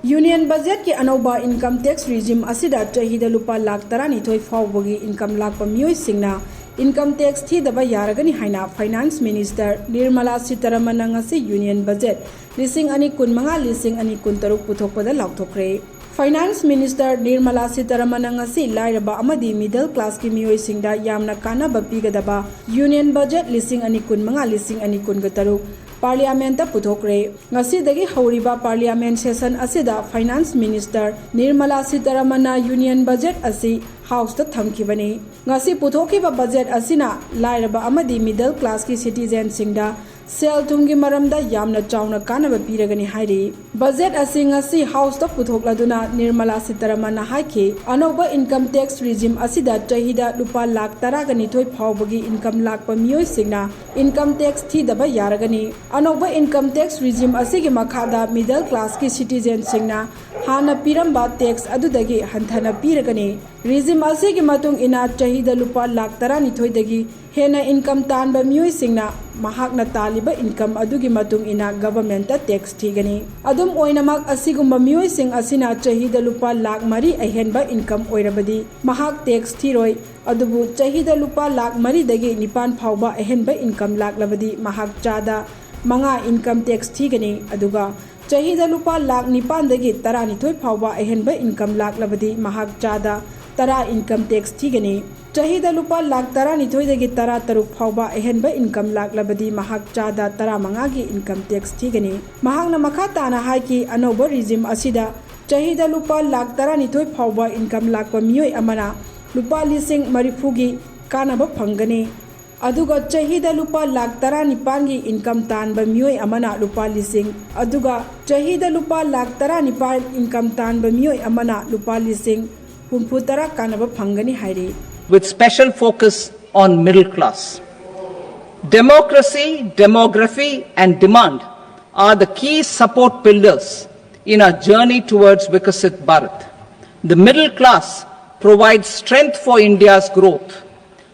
Union budget ki anauba income tax regime asida chahida lupa lakh 12 faobagi income Lakpa Mioising na income tax Thidaba Yaragani haina Finance Minister Nirmala Sitharaman ngasi Union budget lising ani kun manga lising ani kun taruk puthokpada laukthokre. Finance Minister Nirmala Sitharaman ngasi lairaba amadi middle class ki mioising da yamna kanaba pigadaba Union budget lising ani kun manga lising ani kun taruk Parliament puthokre. Ngasi dagi hauriba Parliament session asida Finance Minister Nirmala Sitharaman na Union budget asi House ta thamkibani. Ngasi puthokiba budget asina lairaba amadi middle class ki citizen singda sel thumgi maramda yamna chauna kanaba piragani hairi. Budget asi ngasi House ta puthokladuna Nirmala Sitharaman na haiki anoba income tax regime asida chahida lupa lakh 12 faobagi income Lakpa Mioising na income tax Thidaba Yaragani. Anoba income tax regime asigi makhada middle class ki citizen singna hana piramba tax adudagi hanthana piragani. Regime asigi matung ina chahida lupa lakh 12 dagi hena income tanba mioising na mahakna taliba income adugi matung ina government tax thigani. Adum oinamak asigumba mioising asina chahida lupa lakh 3 ahenba income oirabadi mahak tax thiroi adubu chahida lupa lakh 3 dagi nipan phauba ahenba income lakh labadi mahak chada manga income tax thigani aduga chahida lupa lakh 9 dagi 12 phauba ahenba income lakh labadi mahak chada tara income tax thigani. Chahida lupa lakh 12 dagi 13 phauba ahenba income lakh labadi mahak chada tara mangagi income tax thigani. Mahakna makata na haiki anoba regime asida chahida lupa lakh 12 phauba income Lakpa mioi amana lupa lising marifugi kanaba phangani. Aduga chahida lupa lakh 19 gi income tanba mioi amana lupa lising aduga chahida lupa lakh 19 income tanba mioi amana lupa lising humputara kanaba phangani hairi. With special focus on middle class. Democracy, demography and demand are the key support pillars in our journey towards Vikasit Bharat. The middle class provides strength for India's growth.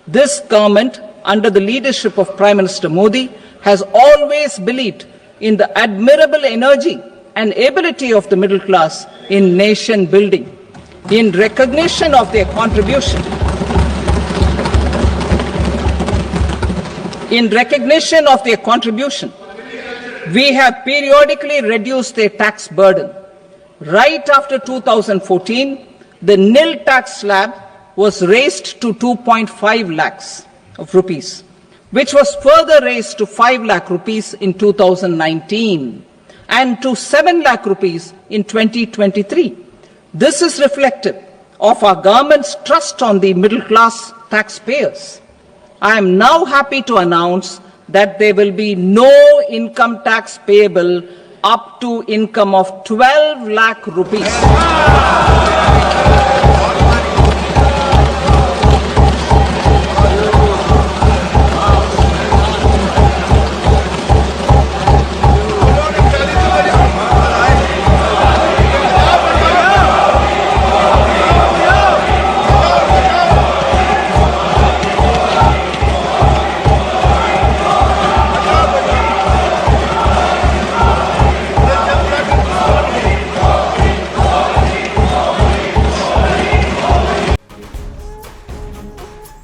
This government, under the leadership of Prime Minister Modi, has always believed in the admirable energy and ability of the middle class in nation building. In recognition of their contribution, we have periodically reduced their tax burden. Right after 2014, the nil tax slab was raised to 2.5 lakhs of rupees, which was further raised to 5 lakh rupees in 2019 and to 7 lakh rupees in 2023. This is reflective of our government's trust on the middle class taxpayers. I am now happy to announce that there will be no income tax payable up to income of 12 lakh rupees.